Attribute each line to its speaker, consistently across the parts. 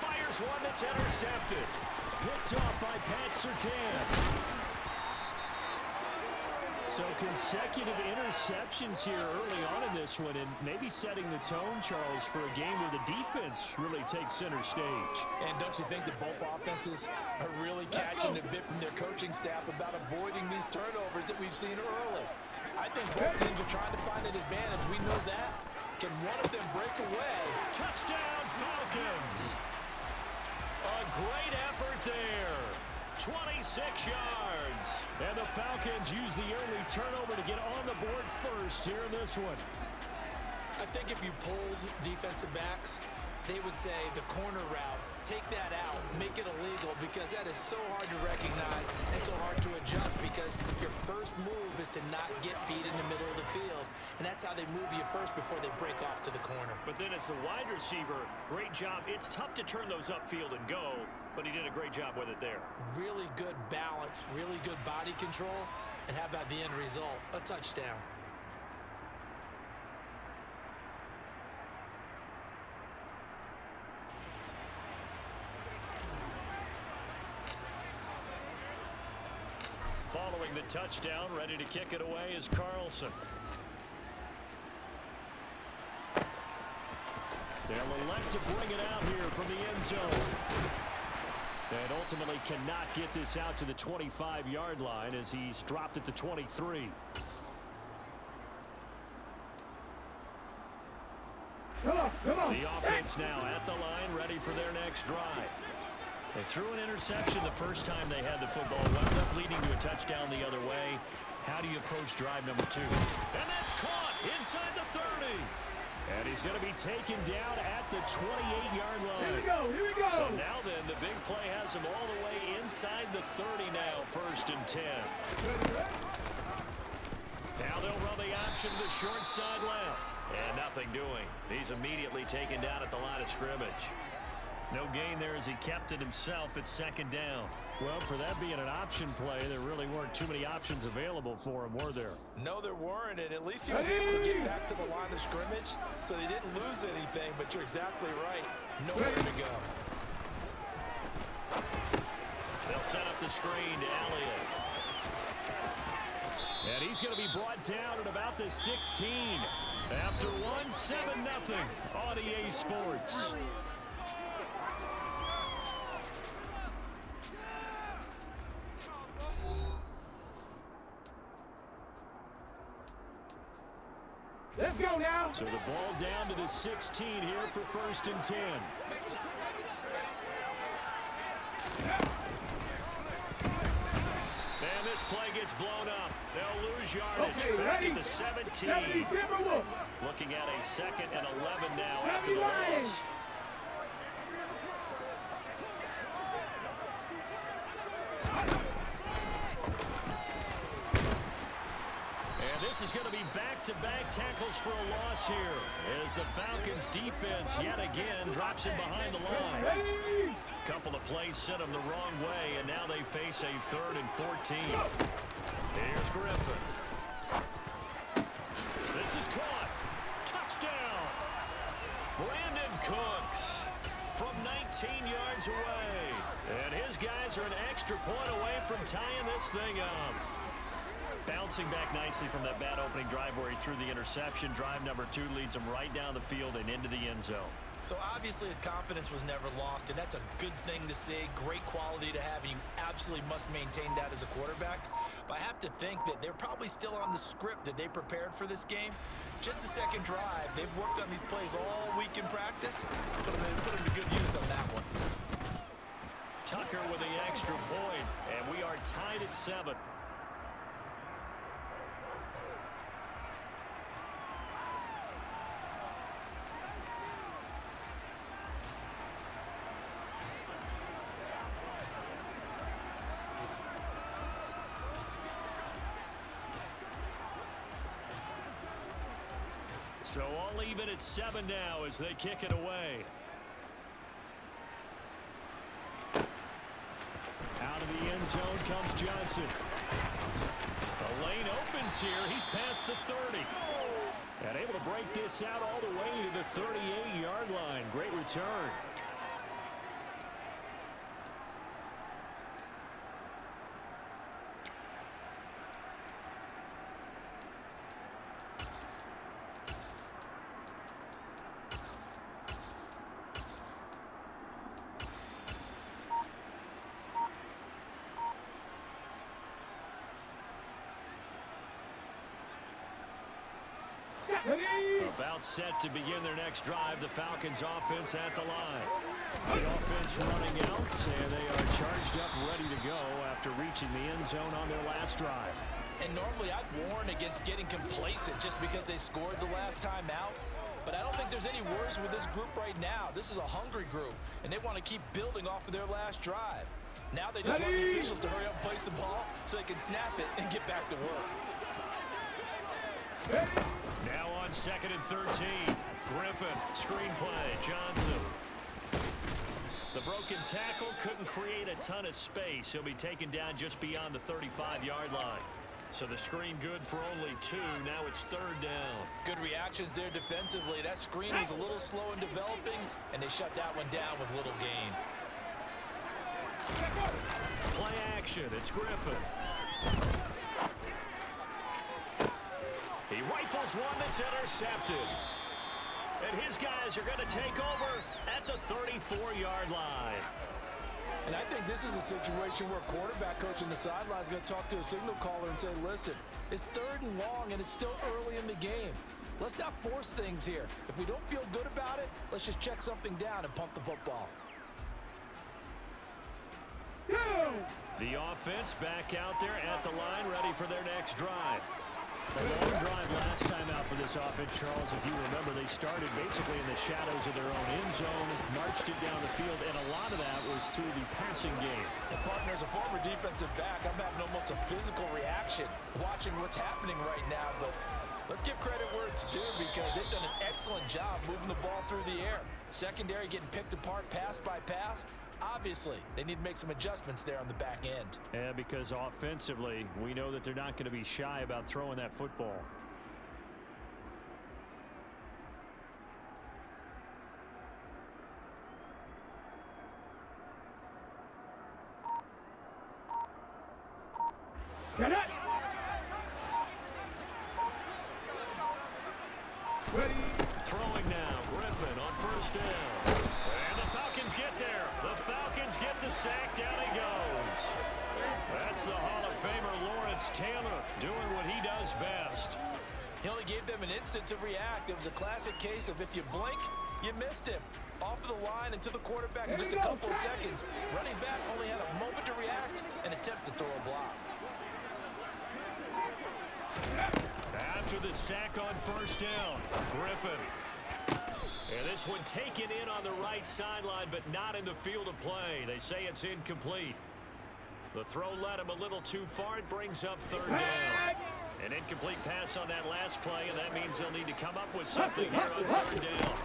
Speaker 1: Fires one that's intercepted. Picked off by Pat Surtain. So consecutive interceptions here early on in this one, and maybe setting the tone, Charles, for a game where the defense really takes center stage.
Speaker 2: And don't you think that both offenses are really catching a bit from their coaching staff about avoiding these turnovers that we've seen early? I think both teams are trying to find an advantage. We know that. Can one of them break away?
Speaker 1: Touchdown, Falcons! A great effort there. 26 yards. And the Falcons use the early turnover to get on the board first here in this one.
Speaker 2: I think if you polled defensive backs, they would say the corner route, take that out, make it illegal, because that is so hard to recognize and so hard to adjust, because your first move is to not get beat in the middle of the field. And that's how they move you first before they break off to the corner.
Speaker 1: But then as a wide receiver, great job. It's tough to turn those upfield and go, but he did a great job with it there.
Speaker 2: Really good balance, really good body control, and how about the end result? A touchdown.
Speaker 1: Following the touchdown, ready to kick it away is Carlson. They'll elect to bring it out here from the end zone. And ultimately cannot get this out to the 25-yard line as he's dropped at the 23.
Speaker 3: Come on.
Speaker 1: The offense now at the line, ready for their next drive. They threw an interception the first time they had the football, wound up leading to a touchdown the other way. How do you approach drive number 2? And that's caught inside the 30. And he's going to be taken down at the 28-yard line.
Speaker 3: Here we go.
Speaker 1: So now then, the big play has him all the way inside the 30 now, 1st and 10. Now they'll run the option to the short side left. And nothing doing. He's immediately taken down at the line of scrimmage. No gain there as he kept it himself at 2nd down. Well, for that being an option play, there really weren't too many options available for him, were there?
Speaker 2: No, there weren't, and at least he was able to get back to the line of scrimmage, so they didn't lose anything, but you're exactly right. Nowhere to go.
Speaker 1: They'll set up the screen to Elliott. And he's going to be brought down at about the 16. After one, 7-0 on EA Sports.
Speaker 3: Let's go now.
Speaker 1: So the ball down to the 16 here for 1st and 10. And this play gets blown up. They'll lose yardage. Back at the 17. Looking at a 2nd and 11 now after the loss. This is going to be back-to-back tackles for a loss here as the Falcons defense yet again drops him behind the line. Couple of plays sent him the wrong way, and now they face a 3rd and 14. Here's Griffin. This is caught. Touchdown. Brandon Cooks from 19 yards away. And his guys are an extra point away from tying this thing up. Bouncing back nicely from that bad opening drive where he threw the interception. Drive number 2 leads him right down the field and into the end zone.
Speaker 2: So obviously his confidence was never lost, and that's a good thing to see. Great quality to have, and you absolutely must maintain that as a quarterback. But I have to think that they're probably still on the script that they prepared for this game. Just the second drive. They've worked on these plays all week in practice. Put them to good use on that one.
Speaker 1: Tucker with the extra point, and we are tied at 7. So all even at 7 now as they kick it away. Out of the end zone comes Johnson. The lane opens here. He's past the 30. And able to break this out all the way to the 38-yard line. Great return. About set to begin their next drive. The Falcons offense at the line. The offense running out, and they are charged up, ready to go after reaching the end zone on their last drive.
Speaker 2: And normally I'd warn against getting complacent just because they scored the last time out. But I don't think there's any worries with this group right now. This is a hungry group, and they want to keep building off of their last drive. Now they just want the officials to hurry up and place the ball so they can snap it and get back to work.
Speaker 1: Now on 2nd and 13. Griffin, screenplay, Johnson. The broken tackle couldn't create a ton of space. He'll be taken down just beyond the 35-yard line. So the screen good for only 2. Now it's 3rd down.
Speaker 2: Good reactions there defensively. That screen was a little slow in developing, and they shut that one down with little gain.
Speaker 1: Play action. It's Griffin. He rifles one that's intercepted. And his guys are going to take over at the 34-yard line.
Speaker 2: And I think this is a situation where a quarterback coach on the sideline is going to talk to a signal caller and say, listen, it's 3rd and long, and it's still early in the game. Let's not force things here. If we don't feel good about it, let's just check something down and punt the football.
Speaker 1: The offense back out there at the line, ready for their next drive. A long drive last time out for this offense, Charles. If you remember, they started basically in the shadows of their own end zone, marched it down the field, and a lot of that was through the passing game.
Speaker 2: And partner, as a former defensive back, I'm having almost a physical reaction watching what's happening right now. But let's give credit where it's due, because they've done an excellent job moving the ball through the air. Secondary getting picked apart pass by pass. Obviously, they need to make some adjustments there on the back end.
Speaker 1: Yeah, because offensively, we know that they're not going to be shy about throwing that football.
Speaker 3: Get it! Ready?
Speaker 1: Throwing now, Griffin on 1st down. And the Falcons get there. The Falcons get the sack. Down he goes. That's the Hall of Famer Lawrence Taylor doing what he does best.
Speaker 2: He only gave them an instant to react. It was a classic case of if you blink, you missed him. Off of the line and to the quarterback in just a couple of seconds. Running back only had a moment to react and attempt to throw a block.
Speaker 1: After the sack on 1st down, Griffin. And this one taken in on the right sideline, but not in the field of play. They say it's incomplete. The throw led him a little too far. It brings up 3rd down. An incomplete pass on that last play, and that means they'll need to come up with something here on 3rd down.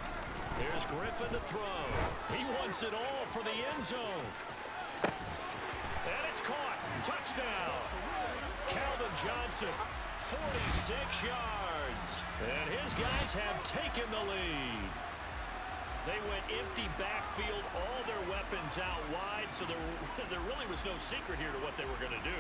Speaker 1: Here's Griffin to throw. He wants it all for the end zone. And it's caught. Touchdown. Calvin Johnson, 46 yards. And his guys have taken the lead. They went empty backfield, all their weapons out wide, so there really was no secret here to what they were going to do.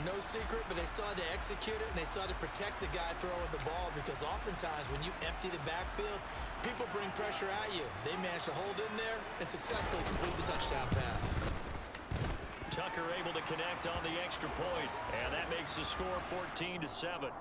Speaker 2: No secret, but they still had to execute it, and they still had to protect the guy throwing the ball, because oftentimes when you empty the backfield, people bring pressure at you. They managed to hold in there and successfully complete the touchdown pass.
Speaker 1: Tucker able to connect on the extra point, and that makes the score 14-7.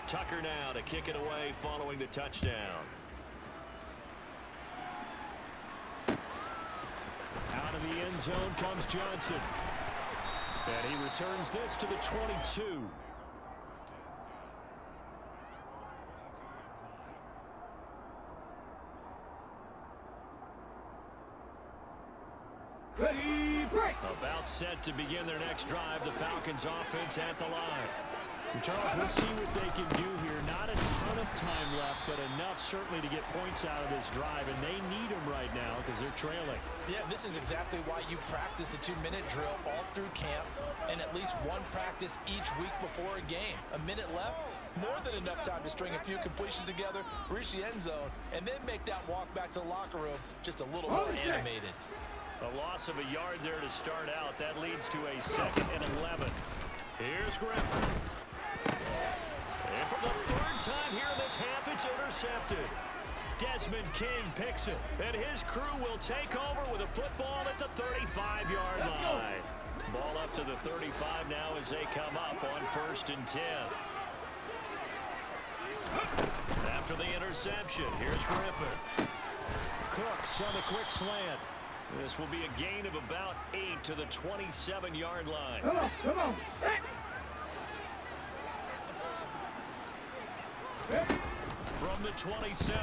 Speaker 1: Tucker now to kick it away following the touchdown. Out of the end zone comes Johnson. And he returns this to the 22.
Speaker 3: Ready, break!
Speaker 1: About set to begin their next drive. The Falcons offense at the line. Charles, we'll see what they can do here. Not a ton of time left, but enough certainly to get points out of this drive, and they need them right now because they're trailing.
Speaker 2: Yeah, this is exactly why you practice a 2-minute drill all through camp and at least one practice each week before a game. A minute left, more than enough time to string a few completions together, reach the end zone, and then make that walk back to the locker room just a little more animated.
Speaker 1: A loss of a yard there to start out. That leads to a 2nd and 11. Here's Griffin. And for the third time here in this half, it's intercepted. Desmond King picks it, and his crew will take over with a football at the 35-yard line. Ball up to the 35 now as they come up on 1st and 10. After the interception, here's Griffin. Cooks on the quick slant. This will be a gain of about 8 to the 27-yard line.
Speaker 3: Come on.
Speaker 1: From the 27,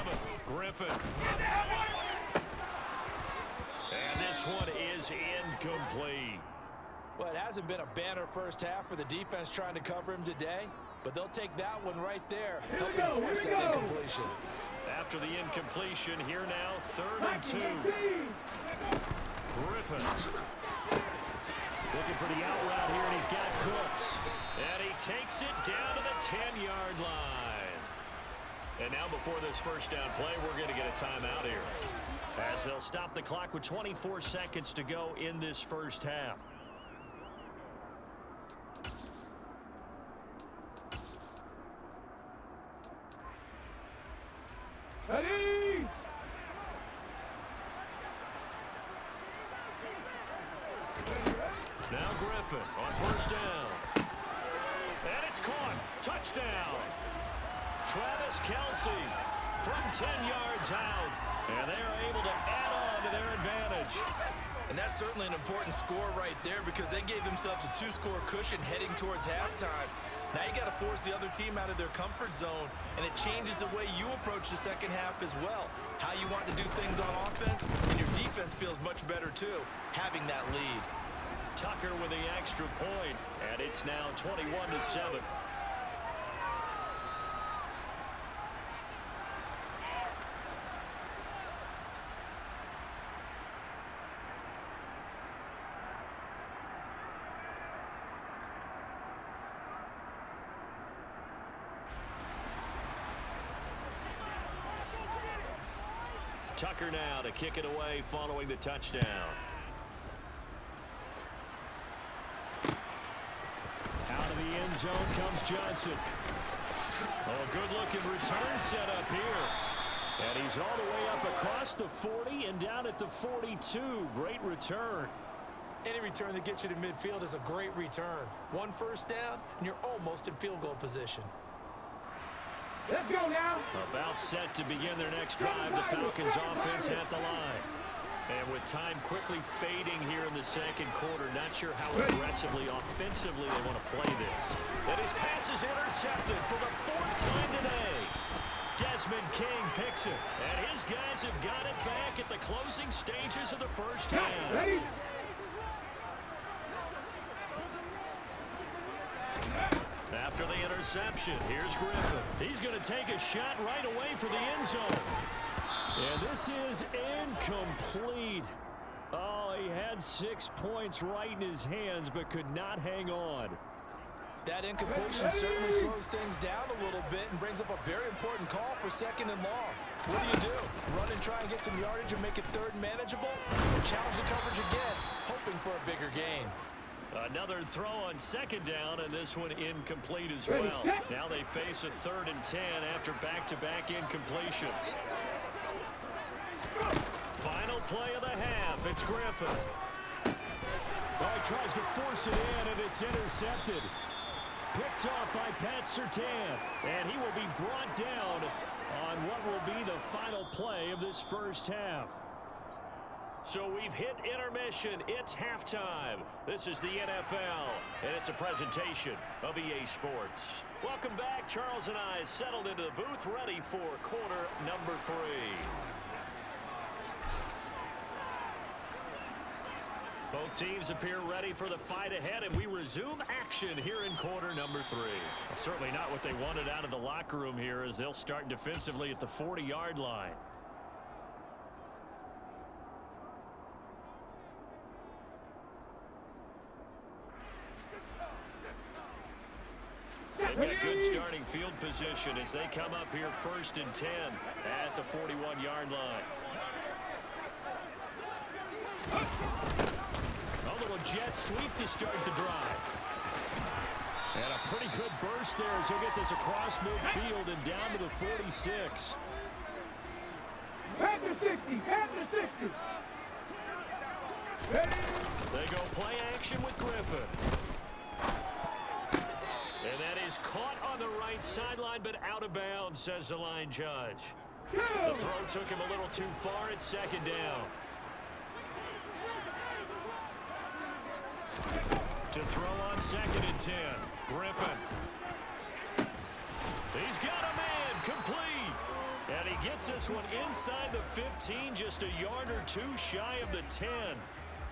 Speaker 1: Griffin. And this one is incomplete.
Speaker 2: Well, it hasn't been a banner first half for the defense trying to cover him today, but they'll take that one right there, helping force that incompletion.
Speaker 1: After the incompletion, here now, 3rd and 2. Griffin. Looking for the out route here, and he's got Cooks. And he takes it down to the 10-yard line. And now before this first down play, we're going to get a timeout here, as they'll stop the clock with 24 seconds to go in this first half.
Speaker 3: Ready?
Speaker 1: Now Griffin on 1st down. And it's caught. Touchdown. Travis Kelce from 10 yards out. And they are able to add on to their advantage.
Speaker 2: And that's certainly an important score right there, because they gave themselves a 2-score cushion heading towards halftime. Now you got to force the other team out of their comfort zone, and it changes the way you approach the second half as well. How you want to do things on offense, and your defense feels much better too, having that lead.
Speaker 1: Tucker with the extra point, and it's now 21-7. Tucker now to kick it away following the touchdown. Out of the end zone comes Johnson. Oh, good-looking return set up here. And he's all the way up across the 40 and down at the 42. Great return.
Speaker 2: Any return that gets you to midfield is a great return. 1 first down, and you're almost in field goal position.
Speaker 3: Let's go now.
Speaker 1: About set to begin their next drive. The Falcons offense at the line. And with time quickly fading here in the second quarter, not sure how aggressively, offensively they want to play this. And his pass is intercepted for the 4th time today. Desmond King picks it. And his guys have got it back at the closing stages of the first half.
Speaker 3: Ready?
Speaker 1: After the interception, here's Griffin. He's going to take a shot right away for the end zone. And this is incomplete. Oh, he had 6 points right in his hands, but could not hang on.
Speaker 2: That incompletion certainly slows things down a little bit and brings up a very important call for 2nd and long. What do? Run and try and get some yardage and make it 3rd and manageable? Or challenge the coverage again, hoping for a bigger gain.
Speaker 1: Another throw on 2nd down, and this one incomplete as well. Now they face a 3rd and 10 after back-to-back incompletions. Final play of the half. It's Griffin. Oh, he tries to force it in, and it's intercepted. Picked off by Pat Surtain, and he will be brought down on what will be the final play of this first half. So we've hit intermission. It's halftime. This is the NFL, and it's a presentation of EA Sports. Welcome back. Charles and I settled into the booth, ready for quarter number 3. Both teams appear ready for the fight ahead, and we resume action here in quarter number 3. Well, certainly not what they wanted out of the locker room here, as they'll start defensively at the 40-yard line. They've got good starting field position as they come up here 1st and 10 at the 41-yard line. A little jet sweep to start the drive. And a pretty good burst there as he'll get this across midfield and down to the 46.
Speaker 3: Back to 60. Back to 60.
Speaker 1: They go play action with Griffin. And that is caught on the right sideline, but out of bounds, says the line judge. The throw took him a little too far at second down. To throw on 2nd and 10. Griffin. He's got a man complete. And he gets this one inside the 15, just a yard or two shy of the 10.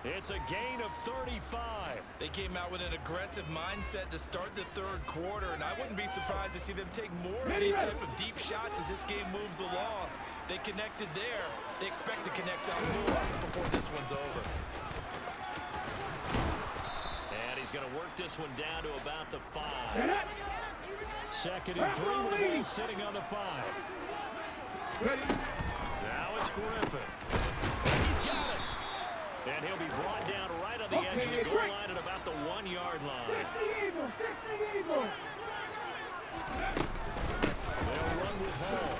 Speaker 1: It's a gain of 35.
Speaker 2: They came out with an aggressive mindset to start the third quarter, and I wouldn't be surprised to see them take more of these type of deep shots as this game moves along. They connected there. They expect to connect on more before this one's over.
Speaker 1: And he's going to work this one down to about the 5. 2nd and 3 with the ball sitting on the 5. Now it's Griffin. He's got it. And he'll be brought down right on the edge of the goal line at about the 1-yard line. They'll run with Hall.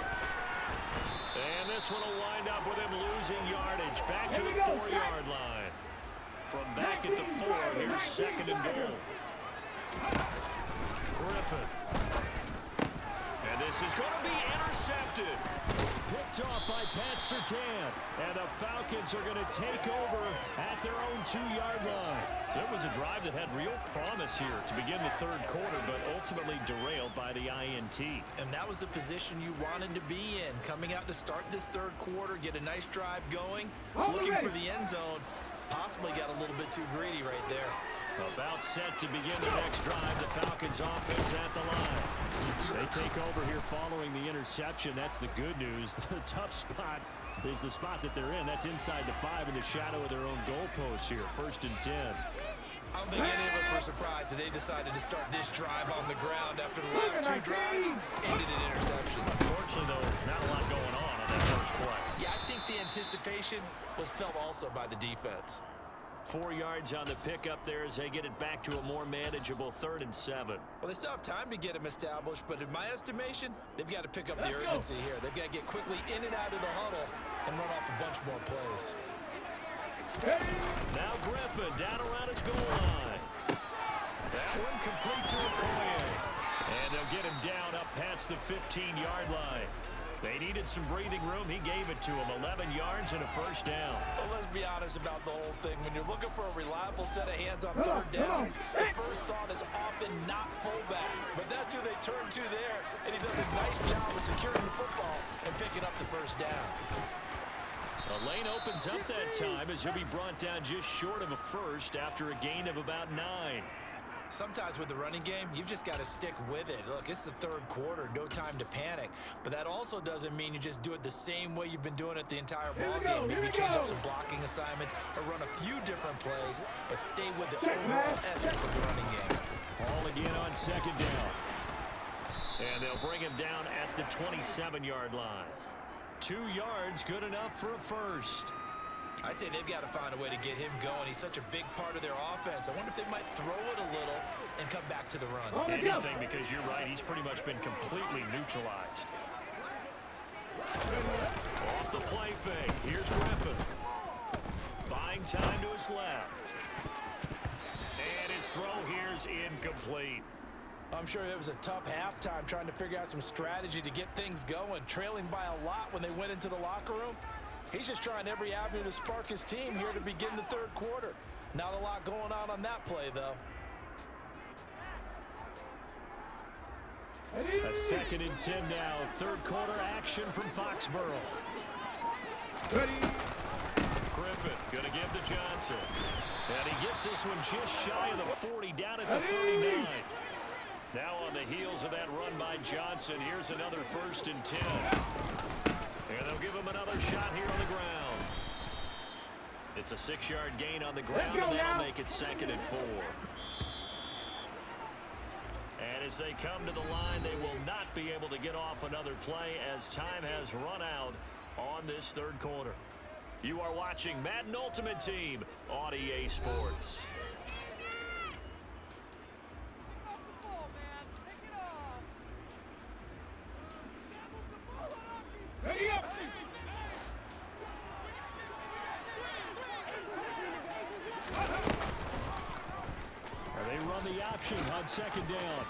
Speaker 1: And this one will wind up with him losing yardage. Back to the 4-yard line. From back at the 4, here's 2nd and goal. Griffin. And this is going to be intercepted. Picked off by Pat Surtain. And the Falcons are going to take over at their own 2-yard line. So it was a drive that had real promise here to begin the third quarter, but ultimately derailed by the INT.
Speaker 2: And that was the position you wanted to be in. Coming out to start this third quarter, get a nice drive going, looking for the end zone. Possibly got a little bit too greedy right there.
Speaker 1: About set to begin the next drive. The Falcons offense at the line. They take over here following the interception. That's the good news. The tough spot is the spot that they're in. That's inside the 5 in the shadow of their own goalpost here. 1st and 10.
Speaker 2: I don't think any of us were surprised that they decided to start this drive on the ground after the last 2 drives ended in interceptions.
Speaker 1: Fortunately, though, not a lot going on that first play.
Speaker 2: Yeah, I think the anticipation was felt also by the defense.
Speaker 1: 4 yards on the pickup there as they get it back to a more manageable 3rd and 7.
Speaker 2: Well, they still have time to get him established, but in my estimation, they've got to pick up the urgency here. They've got to get quickly in and out of the huddle and run off a bunch more plays.
Speaker 1: Now Griffin down around his goal line. That one complete to Okoye. And they'll get him down up past the 15-yard line. They needed some breathing room. He gave it to him. 11 yards and a 1st down.
Speaker 2: Well, let's be honest about the whole thing. When you're looking for a reliable set of hands on 3rd down, the first thought is often not fullback. But that's who they turn to there, and he does a nice job of securing the football and picking up the 1st down.
Speaker 1: A lane opens up that time as he'll be brought down just short of a 1st after a gain of about 9.
Speaker 2: Sometimes with the running game, you've just got to stick with it. Look, it's the third quarter, no time to panic. But that also doesn't mean you just do it the same way you've been doing it the entire ball game. Maybe change up some blocking assignments or run a few different plays, but stay with the overall essence of the running game.
Speaker 1: Ball again on 2nd down. And they'll bring him down at the 27-yard line. 2 yards, good enough for a 1st.
Speaker 2: I'd say they've got to find a way to get him going. He's such a big part of their offense. I wonder if they might throw it a little and come back to the run.
Speaker 1: Anything, because you're right, he's pretty much been completely neutralized. Off the play fake. Here's Griffin. Buying time to his left. And his throw here's incomplete.
Speaker 2: I'm sure it was a tough halftime trying to figure out some strategy to get things going. Trailing by a lot when they went into the locker room. He's just trying every avenue to spark his team here to begin the third quarter. Not a lot going on that play, though.
Speaker 1: That's 2nd and 10 now. Third quarter action from Foxborough. Griffin going to give to Johnson. And he gets this one just shy of the 40, down at the 39. Now on the heels of that run by Johnson, here's another 1st and 10. And they'll give him another shot here on the ground. It's a 6-yard gain on the ground, and that'll make it 2nd and 4. And as they come to the line, they will not be able to get off another play as time has run out on this third quarter. You are watching Madden Ultimate Team on EA Sports. on the option on second down.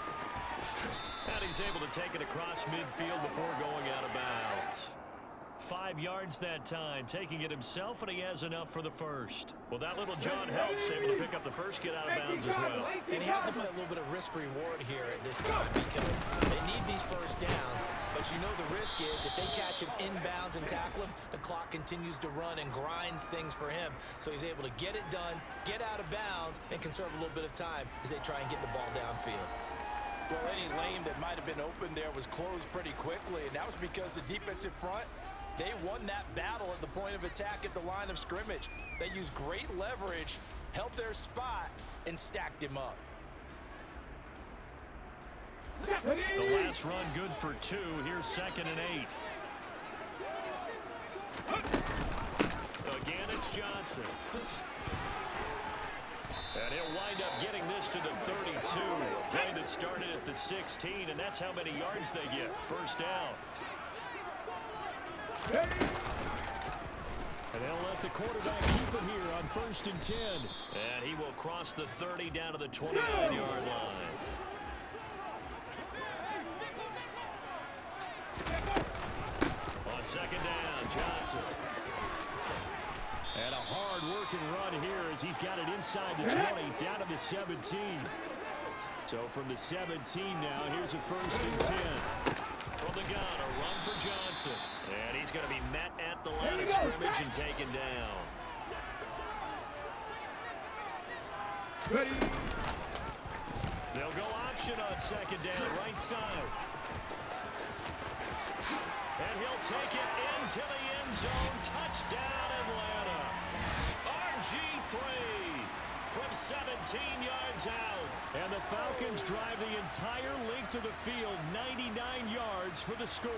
Speaker 1: And he's able to take it across midfield before going out of bounds. 5 yards that time, taking it himself, and he has enough for the first. Well, that little John helps, able to pick up the first, get out of bounds as well.
Speaker 2: And he has to play a little bit of risk-reward here at this time because they need these first downs. But you know the risk is if they catch him inbounds and tackle him, the clock continues to run and grinds things for him. So he's able to get it done, get out of bounds, and conserve a little bit of time as they try and get the ball downfield.
Speaker 4: Well, any lane that might have been open there was closed pretty quickly, and that was because the defensive front, they won that battle at the point of attack at the line of scrimmage. They used great leverage, held their spot, and stacked him up.
Speaker 1: The last run good for 2. Here's 2nd and 8. Again, it's Johnson. And he'll wind up getting this to the 32. A play that started at the 16, and that's how many yards they get. First down. And they'll let the quarterback keep it here on 1st and 10. And he will cross the 30 down to the 29-yard line. On 2nd down, Johnson. And a hard-working run here as he's got it inside the 20, down to the 17. So from the 17 now, here's a 1st and 10. From the gun, a run for Johnson. And he's going to be met at the line of scrimmage and taken down.
Speaker 3: Ready.
Speaker 1: They'll go option on 2nd down, right side. And he'll take it into the end zone. Touchdown, Atlanta. RG3 from 17 yards out. And the Falcons drive the entire length of the field, 99 yards for the score.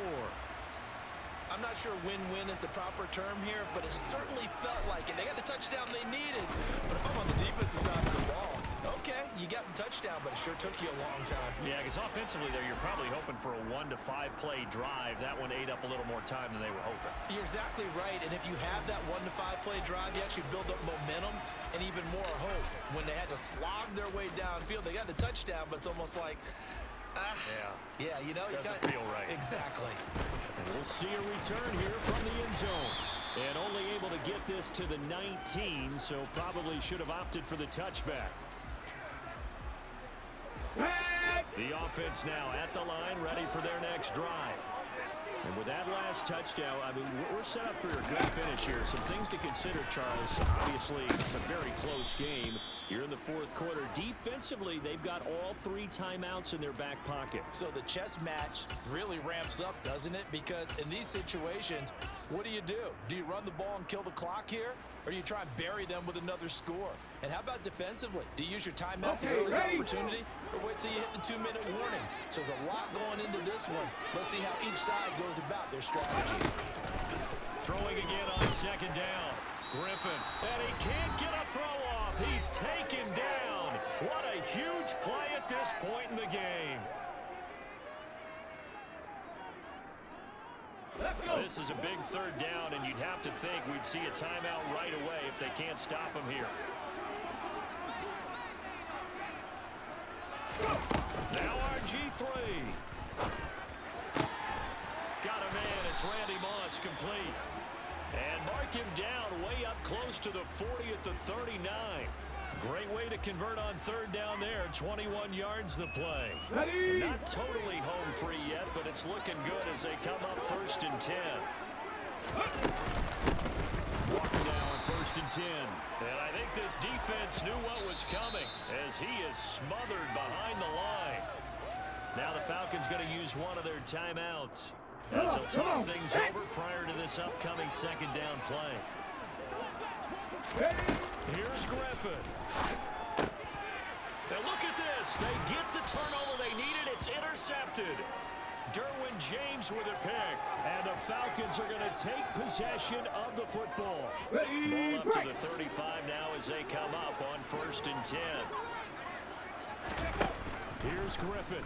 Speaker 2: I'm not sure win-win is the proper term here, but it certainly felt like it. They got the touchdown they needed. But if I'm on the defensive side of the ball, okay, you got the touchdown, but it sure took you a long time.
Speaker 1: Yeah, because offensively there, you're probably hoping for a 1 to 5 play drive. That one ate up a little more time than they were hoping.
Speaker 2: You're exactly right, and if you have that 1 to 5 play drive, you actually build up momentum and even more hope. When they had to slog their way downfield, they got the touchdown, but it's almost like, yeah, you know,
Speaker 1: doesn't feel right.
Speaker 2: Exactly.
Speaker 1: And we'll see a return here from the end zone. And only able to get this to the 19, so probably should have opted for the touchback. The offense now at the line, ready for their next drive. And with that last touchdown, I mean, we're set up for a good finish here. Some things to consider, Charles. Obviously, it's a very close game. You're in the 4th quarter. Defensively, they've got all 3 timeouts in their back pocket.
Speaker 2: So the chess match really ramps up, doesn't it? Because in these situations, what do? Do you run the ball and kill the clock here? Or do you try and bury them with another score? And how about defensively? Do you use your timeout to go this opportunity? Or wait till you hit the 2-minute warning? So there's a lot going into this one. Let's see how each side goes about their strategy.
Speaker 1: Throwing again on 2nd down. Griffin. And he can't get a throw off. He's taken down. What a huge play at this point in the game. This is a big 3rd down, and you'd have to think we'd see a timeout right away if they can't stop him here. Now RG3. Got a man. It's Randy Moss, complete. And mark him down way up close to the 40 at the 39. Great way to convert on 3rd down there. 21 yards the play. Not totally home free yet, but it's looking good as they come up 1st and 10. Walker now on 1st and 10. And I think this defense knew what was coming as he is smothered behind the line. Now the Falcons going to use one of their timeouts as they'll talk things over prior to this upcoming 2nd down play. Here's Griffin. Now look at this. They get the turnover they needed. It's intercepted. Derwin James with a pick. And the Falcons are going to take possession of the football. Ball up to the 35 now as they come up on 1st and 10. Here's Griffin.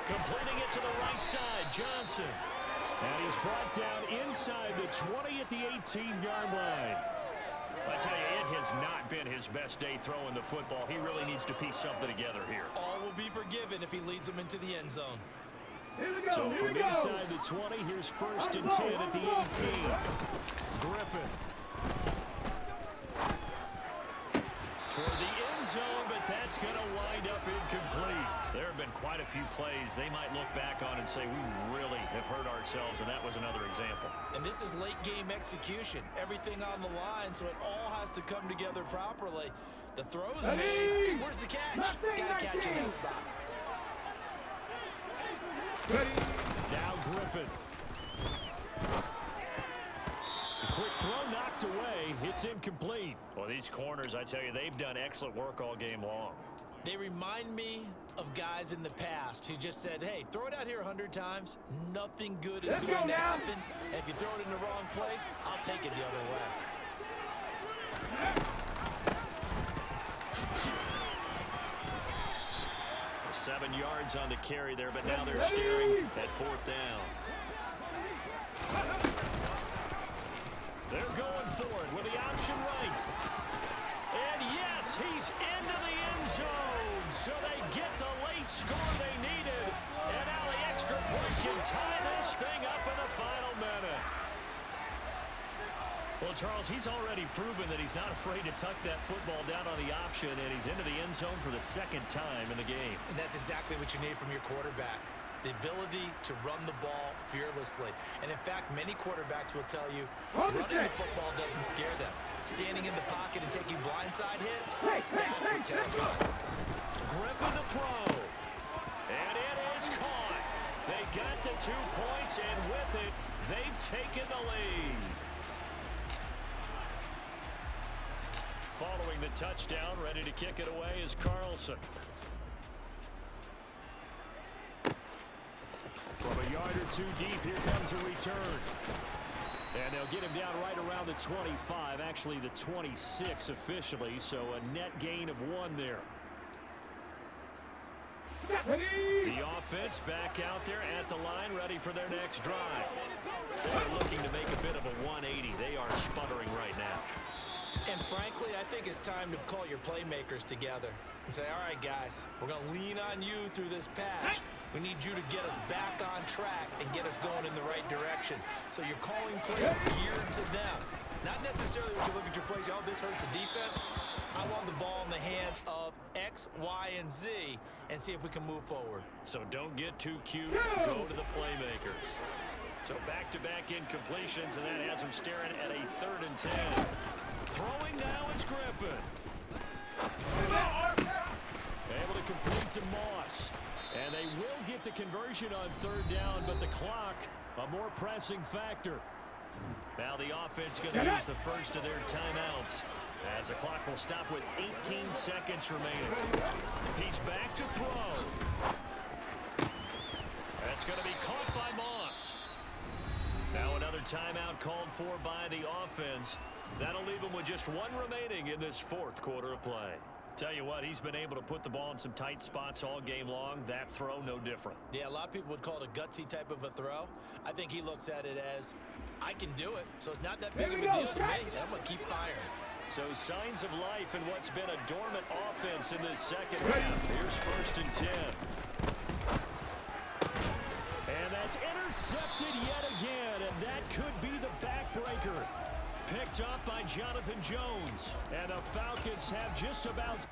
Speaker 1: Completing it to the right side, Johnson. And he's brought down inside the 20 at the 18-yard line. I tell you, it has not been his best day throwing the football. He really needs to piece something together here.
Speaker 2: All will be forgiven if he leads them into the end zone.
Speaker 1: So from inside the 20, here's 1st and 10 at the 18. Griffin. Toward the end zone, but that's going to wind up incomplete. There have been quite a few plays they might look back on and say, we really have hurt ourselves, and that was another example.
Speaker 2: And this is late game execution. Everything on the line, so it all has to come together properly. The throw's made. Where's the catch? Got to catch in that spot.
Speaker 1: Now Griffin. The quick throw knocked away. It's incomplete. Well, these corners, I tell you, they've done excellent work all game long.
Speaker 2: They remind me of guys in the past who just said, hey, throw it out here 100 times. Nothing good is going to happen. And if you throw it in the wrong place, I'll take it the other way.
Speaker 1: 7 yards on the carry there, but now they're staring at 4th down. They're going for it with the option right. And yes, he's into the end zone. So they get the late score they needed. And now the extra point can tie this thing up in the final minute. Well, Charles, he's already proven that he's not afraid to tuck that football down on the option, and he's into the end zone for the 2nd time in the game.
Speaker 2: And that's exactly what you need from your quarterback. The ability to run the ball fearlessly. And in fact, many quarterbacks will tell you running the football doesn't scare them. Standing in the pocket and taking blindside hits, that's what terrifies them.
Speaker 1: Griffin to throw. And it is caught. They got the 2 points, and with it, they've taken the lead. Following the touchdown, ready to kick it away is Carlson. From a yard or 2 deep, here comes a return. And they'll get him down right around the 25, actually the 26 officially, so a net gain of 1 there. The offense back out there at the line, ready for their next drive. They're looking to make a bit of a 180. They are sputtering right now.
Speaker 2: And frankly, I think it's time to call your playmakers together and say, all right, guys, we're going to lean on you through this patch. We need you to get us back on track and get us going in the right direction. So you're calling plays geared to them. Not necessarily when you look at your plays, oh, this hurts the defense. I want the ball in the hands of X, Y, and Z and see if we can move forward.
Speaker 1: So don't get too cute. Go to the playmakers. So back-to-back incompletions, and that has them staring at a 3rd and 10. Throwing now is Griffin. Able to complete to Moss. And they will get the conversion on 3rd down, but the clock, a more pressing factor. Now the offense going to use the first of their timeouts, as the clock will stop with 18 seconds remaining. He's back to throw. That's going to be caught by Moss. Now another timeout called for by the offense. That'll leave him with just 1 remaining in this 4th quarter of play. Tell you what, he's been able to put the ball in some tight spots all game long. That throw, no different.
Speaker 2: Yeah, a lot of people would call it a gutsy type of a throw. I think he looks at it as, I can do it, so it's not that big of a deal to me, and I'm going to keep firing.
Speaker 1: So signs of life in what's been a dormant offense in this 2nd half. Here's 1st and 10. And that's intercepted yet again, and that could be the backbreaker. Picked up by Jonathan Jones. And the Falcons have just about